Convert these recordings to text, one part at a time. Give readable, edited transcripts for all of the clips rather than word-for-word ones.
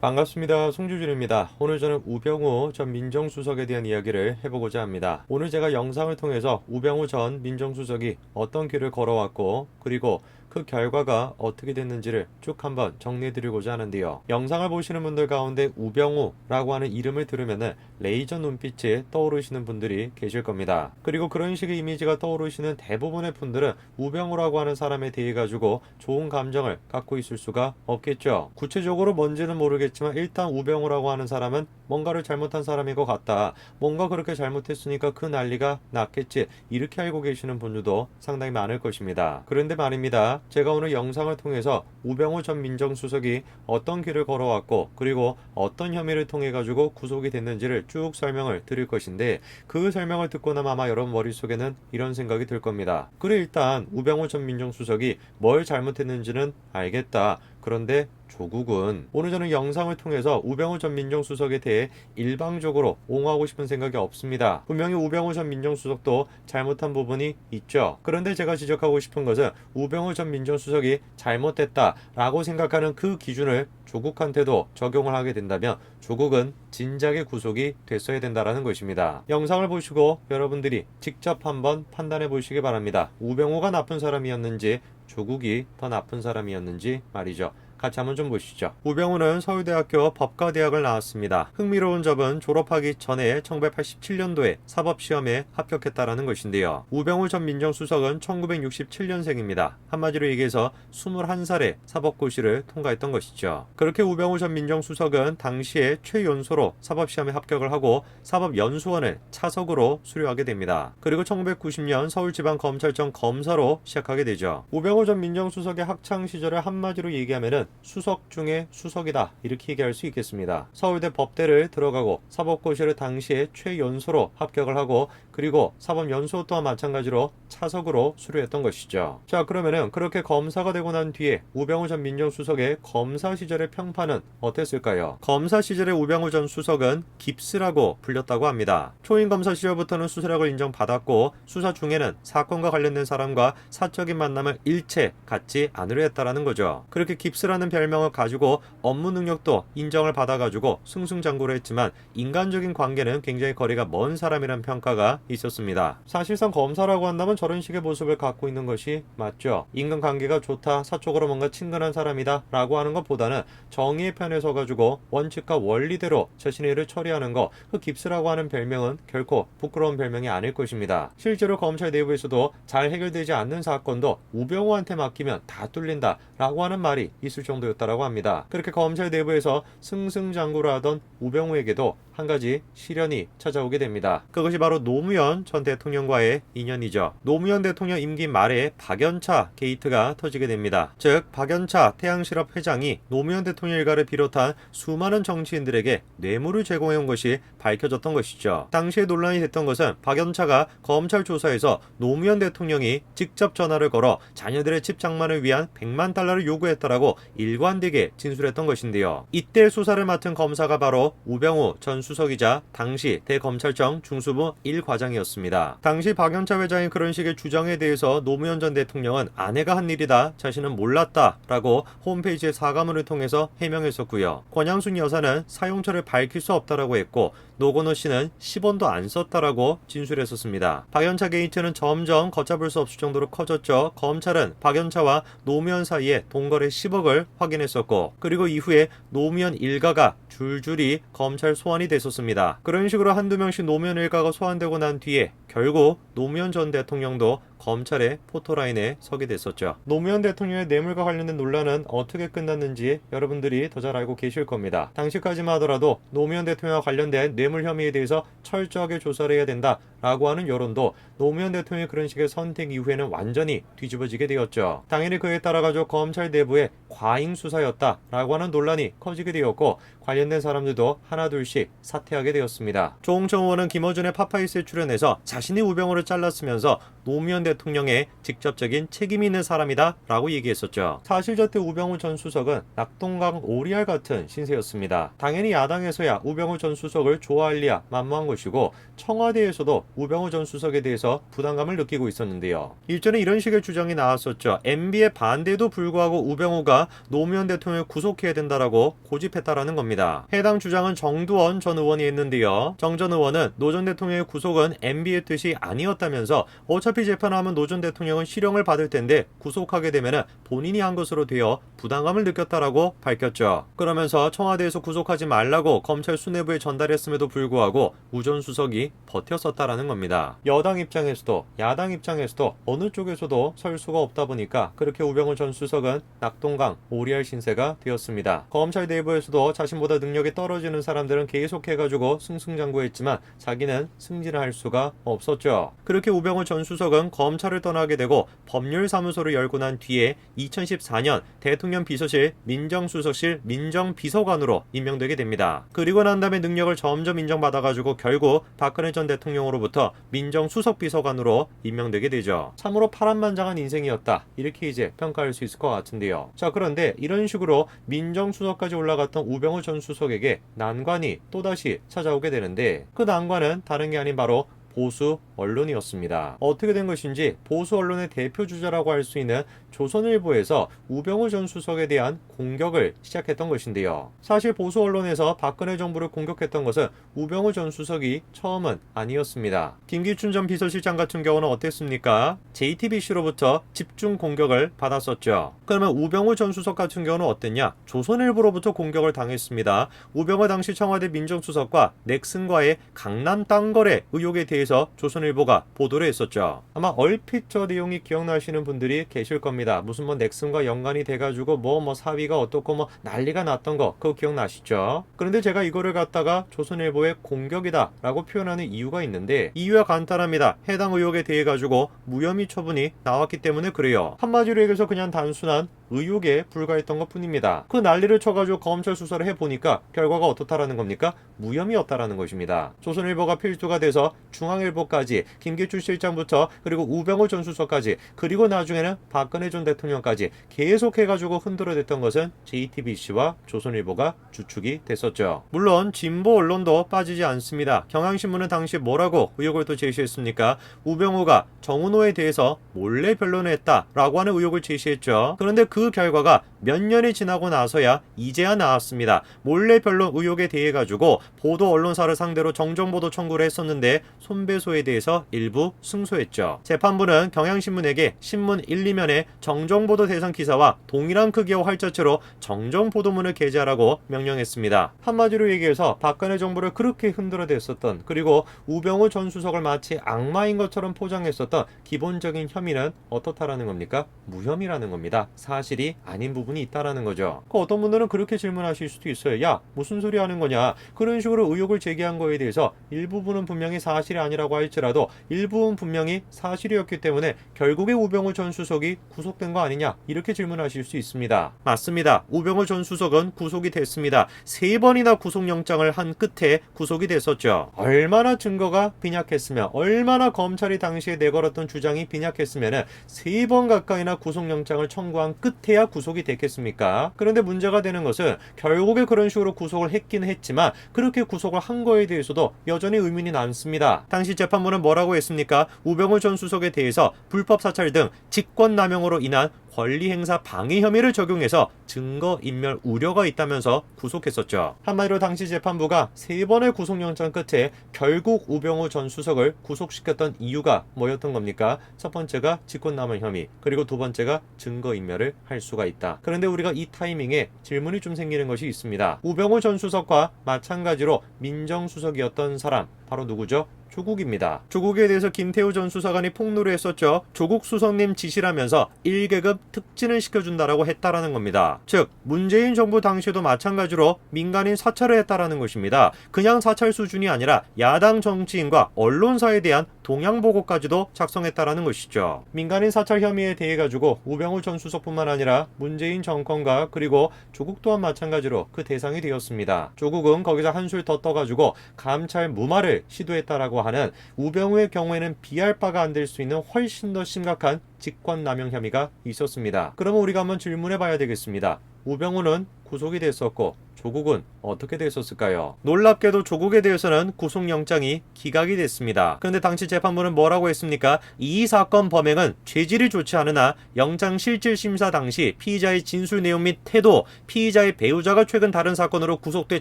반갑습니다. 송주준입니다. 오늘 저는 우병우 전 민정수석에 대한 이야기를 해보고자 합니다. 오늘 제가 영상을 통해서 우병우 전 민정수석이 어떤 길을 걸어왔고 그리고 그 결과가 어떻게 됐는지를 쭉 한번 정리해드리고자 하는데요. 영상을 보시는 분들 가운데 우병우라고 하는 이름을 들으면은 레이저 눈빛이 떠오르시는 분들이 계실 겁니다. 그리고 그런 식의 이미지가 떠오르시는 대부분의 분들은 우병우라고 하는 사람에 대해 가지고 좋은 감정을 갖고 있을 수가 없겠죠. 구체적으로 뭔지는 모르겠지만 일단 우병우라고 하는 사람은 뭔가를 잘못한 사람인 것 같다. 뭔가 그렇게 잘못했으니까 그 난리가 났겠지. 이렇게 알고 계시는 분들도 상당히 많을 것입니다. 그런데 말입니다. 제가 오늘 영상을 통해서 우병우 전 민정수석이 어떤 길을 걸어왔고 그리고 어떤 혐의를 통해 가지고 구속이 됐는지를 쭉 설명을 드릴 것인데 그 설명을 듣고 나면 아마 여러분 머릿속에는 이런 생각이 들 겁니다. 그래 일단 우병우 전 민정수석이 뭘 잘못했는지는 알겠다. 그런데 조국은 오늘 저는 영상을 통해서 우병우 전 민정수석에 대해 일방적으로 옹호하고 싶은 생각이 없습니다. 분명히 우병우 전 민정수석도 잘못한 부분이 있죠. 그런데 제가 지적하고 싶은 것은 우병우 전 민정수석이 잘못됐다라고 생각하는 그 기준을 조국한테도 적용을 하게 된다면 조국은 진작에 구속이 됐어야 된다라는 것입니다. 영상을 보시고 여러분들이 직접 한번 판단해 보시기 바랍니다. 우병우가 나쁜 사람이었는지 조국이 더 나쁜 사람이었는지 말이죠. 같이 한번 좀 보시죠. 우병우는 서울대학교 법과대학을 나왔습니다. 흥미로운 점은 졸업하기 전에 1987년도에 사법시험에 합격했다라는 것인데요. 우병우 전 민정수석은 1967년생입니다. 한마디로 얘기해서 21살에 사법고시를 통과했던 것이죠. 그렇게 우병우 전 민정수석은 당시에 최연소로 사법시험에 합격을 하고 사법연수원을 차석으로 수료하게 됩니다. 그리고 1990년 서울지방검찰청 검사로 시작하게 되죠. 우병우 전 민정수석의 학창시절을 한마디로 얘기하면은 수석 중에 수석이다 이렇게 얘기할 수 있겠습니다. 서울대 법대를 들어가고 사법고시를 당시에 최연소로 합격을 하고 그리고 사법연수원 또한 마찬가지로 차석으로 수료했던 것이죠. 자 그러면은 그렇게 검사가 되고 난 뒤에 우병우 전 민정수석의 검사 시절의 평판은 어땠을까요? 검사 시절의 우병우 전 수석은 깁스라고 불렸다고 합니다. 초임 검사 시절부터는 수사력을 인정받았고 수사 중에는 사건과 관련된 사람과 사적인 만남을 일체 갖지 않으려 했다라는 거죠. 그렇게 깁스라는 별명을 가지고 업무 능력도 인정을 받아가지고 승승장구를 했지만 인간적인 관계는 굉장히 거리가 먼 사람이란 평가가 있었습니다. 사실상 검사라고 한다면 저런 식의 모습을 갖고 있는 것이 맞죠. 인간관계가 좋다, 사적으로 뭔가 친근한 사람이다 라고 하는 것보다는 정의의 편에 서가지고 원칙과 원리대로 자신의 일을 처리하는 거, 그 깁스라고 하는 별명은 결코 부끄러운 별명이 아닐 것입니다. 실제로 검찰 내부에서도 잘 해결되지 않는 사건도 우병우한테 맡기면 다 뚫린다 라고 하는 말이 있을 정도였다라고 합니다. 그렇게 검찰 내부에서 승승장구를 하던 우병우에게도 한 가지 시련이 찾아오게 됩니다. 그것이 바로 노무현 전 대통령과의 인연이죠. 노무현 대통령 임기 말에 박연차 게이트가 터지게 됩니다. 즉 박연차 태양실업 회장이 노무현 대통령 일가를 비롯한 수많은 정치인들에게 뇌물을 제공해온 것이 밝혀졌던 것이죠. 당시에 논란이 됐던 것은 박연차가 검찰 조사에서 노무현 대통령이 직접 전화를 걸어 자녀들의 집 장만을 위한 100만 달러를 요구했다라고 일관되게 진술했던 것인데요. 이때 수사를 맡은 검사가 바로 우병우 전 수석이자 당시 대검찰청 중수부 1과장이었습니다. 당시 박연차 회장의 그런 식의 주장에 대해서 노무현 전 대통령은 아내가 한 일이다, 자신은 몰랐다라고 홈페이지에 사과문을 통해서 해명했었고요. 권양순 여사는 사용처를 밝힐 수 없다라고 했고 노건호 씨는 10원도 안 썼다라고 진술했었습니다. 박연차 게이트는 점점 걷잡을 수 없을 정도로 커졌죠. 검찰은 박연차와 노무현 사이에 동거래 10억을 확인했었고 그리고 이후에 노무현 일가가 줄줄이 검찰 소환이 됐었습니다. 그런 식으로 한두 명씩 노무현 일가가 소환되고 난 뒤에 결국 노무현 전 대통령도 검찰의 포토라인에 서게 됐었죠. 노무현 대통령의 뇌물과 관련된 논란은 어떻게 끝났는지 여러분들이 더 잘 알고 계실 겁니다. 당시까지만 하더라도 노무현 대통령과 관련된 뇌물 혐의에 대해서 철저하게 조사를 해야 된다라고 하는 여론도 노무현 대통령의 그런 식의 선택 이후에는 완전히 뒤집어지게 되었죠. 당연히 그에 따라가지고 검찰 내부에 과잉 수사였다라고 하는 논란이 커지게 되었고 관련된 사람들도 하나둘씩 사퇴하게 되었습니다. 조홍천 의원은 김어준의 파파이스에 출연해서 자신이 우병우를 잘랐으면서 노무현 대통령의 직접적인 책임이 있는 사람이다 라고 얘기했었죠. 사실 저때 우병우 전 수석은 낙동강 오리알 같은 신세였습니다. 당연히 야당에서야 우병우 전 수석을 좋아할 리야 만무한 것이고 청와대에서도 우병우 전 수석에 대해서 부담감을 느끼고 있었는데요. 일전에 이런 식의 주장이 나왔었죠. MB의 반대에도 불구하고 우병우가 노무현 대통령을 구속해야 된다라고 고집했다라는 겁니다. 해당 주장은 정두원 전 의원이 했는데요. 정 전 의원은 노 전 대통령의 구속은 MB의 뜻이 아니었다면서 어차피 재판하면 노 전 대통령은 실형을 받을 텐데 구속하게 되면 본인이 한 것으로 되어 부담감을 느꼈다라고 밝혔죠. 그러면서 청와대에서 구속하지 말라고 검찰 수뇌부에 전달했음에도 불구하고 우 전 수석이 버텼었다라는 겁니다. 여당 입장에서도 야당 입장에서도 어느 쪽에서도 설 수가 없다 보니까 그렇게 우병우 전 수석은 낙동강 오리알 신세가 되었습니다. 검찰 내부에서도 자신보다 능력이 떨어지는 사람들은 계속해가지고 승승장구했지만 자기는 승진을 할 수가 없었죠. 그렇게 우병우 전 수석은 검찰을 떠나게 되고 법률사무소를 열고 난 뒤에 2014년 대통령 비서실 민정수석실 민정비서관으로 임명되게 됩니다. 그리고 난 다음에 능력을 점점 인정받아가지고 결국 박근혜 전 대통령으로부터 민정수석비서관으로 임명되게 되죠. 참으로 파란만장한 인생이었다. 이렇게 이제 평가할 수 있을 것 같은데요. 자, 그런데 이런 식으로 민정수석까지 올라갔던 우병우 전 수석에게 난관이 또다시 찾아오게 되는데 그 난관은 다른 게 아닌 바로 보수 언론이었습니다. 어떻게 된 것인지 보수 언론의 대표 주자라고 할 수 있는 조선일보에서 우병우 전 수석에 대한 공격을 시작했던 것인데요. 사실 보수 언론에서 박근혜 정부를 공격했던 것은 우병우 전 수석이 처음은 아니었습니다. 김기춘 전 비서실장 같은 경우는 어땠습니까? JTBC로부터 집중 공격을 받았었죠. 그러면 우병우 전 수석 같은 경우는 어땠냐? 조선일보로부터 공격을 당했습니다. 우병우 당시 청와대 민정수석과 넥슨과의 강남 땅거래 의혹에 대해서 조선일보가 보도를 했었죠. 아마 얼핏 저 내용이 기억나시는 분들이 계실 겁니다. 무슨 뭐 넥슨과 연관이 돼가지고 뭐 사위가 어떻고 뭐 난리가 났던 거 그거 기억나시죠? 그런데 제가 이거를 갖다가 조선일보의 공격이다 라고 표현하는 이유가 있는데 이유가 간단합니다. 해당 의혹에 대해 가지고 무혐의 처분이 나왔기 때문에 그래요. 한마디로 얘기해서 그냥 단순한 의혹에 불과했던 것 뿐입니다. 그 난리를 쳐가지고 검찰 수사를 해보니까 결과가 어떻다라는 겁니까? 무혐의였다라는 것입니다. 조선일보가 필두가 돼서 중앙일보까지 김기춘 실장부터 그리고 우병우 전 수석까지 그리고 나중에는 박근혜 전 대통령까지 계속해가지고 흔들어댔던 것은 JTBC와 조선일보가 주축이 됐었죠. 물론 진보 언론도 빠지지 않습니다. 경향신문은 당시 뭐라고 의혹을 또 제시했습니까? 우병우가 정은호에 대해서 몰래 변론을 했다라고 하는 의혹을 제시했죠. 그런데 그 결과가 몇 년이 지나고 나서야 이제야 나왔습니다. 몰래 변론 의혹에 대해 가지고 보도 언론사를 상대로 정정보도 청구를 했었는데 손배소에 대해서 일부 승소했죠. 재판부는 경향신문에게 신문 1, 2면에 정정보도 대상 기사와 동일한 크기와 활자체로 정정보도문을 게재하라고 명령했습니다. 한마디로 얘기해서 박근혜 정부를 그렇게 흔들어댔었던 그리고 우병우 전 수석을 마치 악마인 것처럼 포장했었던 기본적인 혐의는 어떻다라는 겁니까? 무혐의라는 겁니다. 사실이 아닌 부분이 있다라는 거죠. 어떤 분들은 그렇게 질문하실 수도 있어요. 야, 무슨 소리 하는 거냐? 그런 식으로 의혹을 제기한 거에 대해서 일부분은 분명히 사실이 아니라고 할지라도 일부분 분명히 사실이었기 때문에 결국에 우병우 전 수석이 구속된 거 아니냐? 이렇게 질문하실 수 있습니다. 맞습니다. 우병우 전 수석은 구속이 됐습니다. 3번이나 구속영장을 한 끝에 구속이 됐었죠. 얼마나 증거가 빈약했으면 얼마나 검찰이 당시에 내걸었던 주장이 빈약했으면 3번 가까이나 구속영장을 청구한 끝에야 구속이 됐겠습니까? 그런데 문제가 되는 것은 결국에 그런 식으로 구속을 했긴 했지만 그렇게 구속을 한 거에 대해서도 여전히 의문이 남습니다. 당시 재판부는 뭐라고 했습니까? 우병우 전 수석에 대해서 불법 사찰 등 직권남용으로 인한 권리행사 방해 혐의를 적용해서 증거인멸 우려가 있다면서 구속했었죠. 한마디로 당시 재판부가 3번의 구속영장 끝에 결국 우병우 전 수석을 구속시켰던 이유가 뭐였던 겁니까? 첫 번째가 직권남용 혐의, 그리고 두 번째가 증거인멸을 할 수가 있다. 그런데 우리가 이 타이밍에 질문이 좀 생기는 것이 있습니다. 우병우 전 수석과 마찬가지로 민정수석이었던 사람 바로 누구죠? 조국입니다. 조국에 대해서 김태우 전 수사관이 폭로를 했었죠. 조국 수석님 지시라면서 1계급 특진을 시켜준다라고 했다라는 겁니다. 즉 문재인 정부 당시에도 마찬가지로 민간인 사찰을 했다라는 것입니다. 그냥 사찰 수준이 아니라 야당 정치인과 언론사에 대한 동향보고까지도 작성했다라는 것이죠. 민간인 사찰 혐의에 대해 가지고 우병우 전 수석뿐만 아니라 문재인 정권과 그리고 조국 또한 마찬가지로 그 대상이 되었습니다. 조국은 거기서 한술 더 떠가지고 감찰 무마를 시도했다라고 하는 우병우의 경우에는 비할 바가 안 될 수 있는 훨씬 더 심각한 직권남용 혐의가 있었습니다. 그러면 우리가 한번 질문해 봐야 되겠습니다. 우병우는 구속이 됐었고 조국은 어떻게 됐었을까요? 놀랍게도 조국에 대해서는 구속영장이 기각이 됐습니다. 그런데 당시 재판부는 뭐라고 했습니까? 이 사건 범행은 죄질이 좋지 않으나 영장실질심사 당시 피의자의 진술 내용 및 태도, 피의자의 배우자가 최근 다른 사건으로 구속돼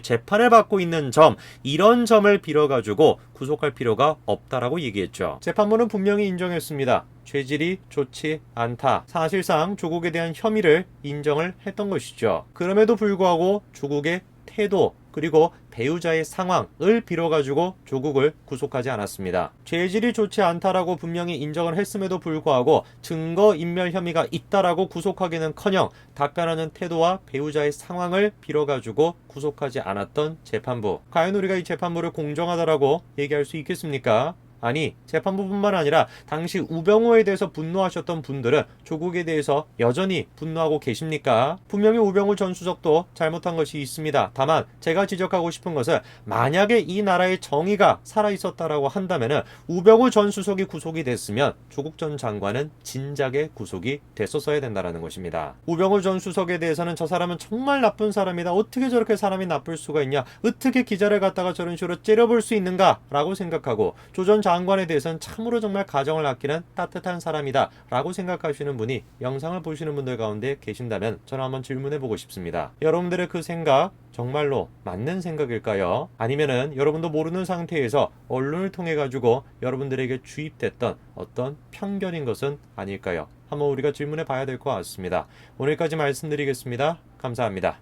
재판을 받고 있는 점, 이런 점을 빌어가지고 구속할 필요가 없다라고 얘기했죠. 재판부는 분명히 인정했습니다. 죄질이 좋지 않다. 사실상 조국에 대한 혐의를 인정을 했던 것이죠. 그럼에도 불구하고 조국의 태도 그리고 배우자의 상황을 빌어가지고 조국을 구속하지 않았습니다. 죄질이 좋지 않다라고 분명히 인정을 했음에도 불구하고 증거인멸 혐의가 있다라고 구속하기는커녕 답변하는 태도와 배우자의 상황을 빌어가지고 구속하지 않았던 재판부. 과연 우리가 이 재판부를 공정하다라고 얘기할 수 있겠습니까? 아니, 재판부뿐만 아니라 당시 우병우에 대해서 분노하셨던 분들은 조국에 대해서 여전히 분노하고 계십니까? 분명히 우병우 전 수석도 잘못한 것이 있습니다. 다만 제가 지적하고 싶은 것은 만약에 이 나라의 정의가 살아있었다라고 한다면 우병우 전 수석이 구속이 됐으면 조국 전 장관은 진작에 구속이 됐었어야 된다는 것입니다. 우병우 전 수석에 대해서는 저 사람은 정말 나쁜 사람이다. 어떻게 저렇게 사람이 나쁠 수가 있냐? 어떻게 기자를 갖다가 저런 식으로 째려볼 수 있는가? 라고 생각하고 조 전 장관에 대해서는 참으로 정말 가정을 아끼는 따뜻한 사람이다 라고 생각하시는 분이 영상을 보시는 분들 가운데 계신다면 저는 한번 질문해 보고 싶습니다. 여러분들의 그 생각 정말로 맞는 생각일까요? 아니면은 여러분도 모르는 상태에서 언론을 통해 가지고 여러분들에게 주입됐던 어떤 편견인 것은 아닐까요? 한번 우리가 질문해 봐야 될 것 같습니다. 오늘까지 말씀드리겠습니다. 감사합니다.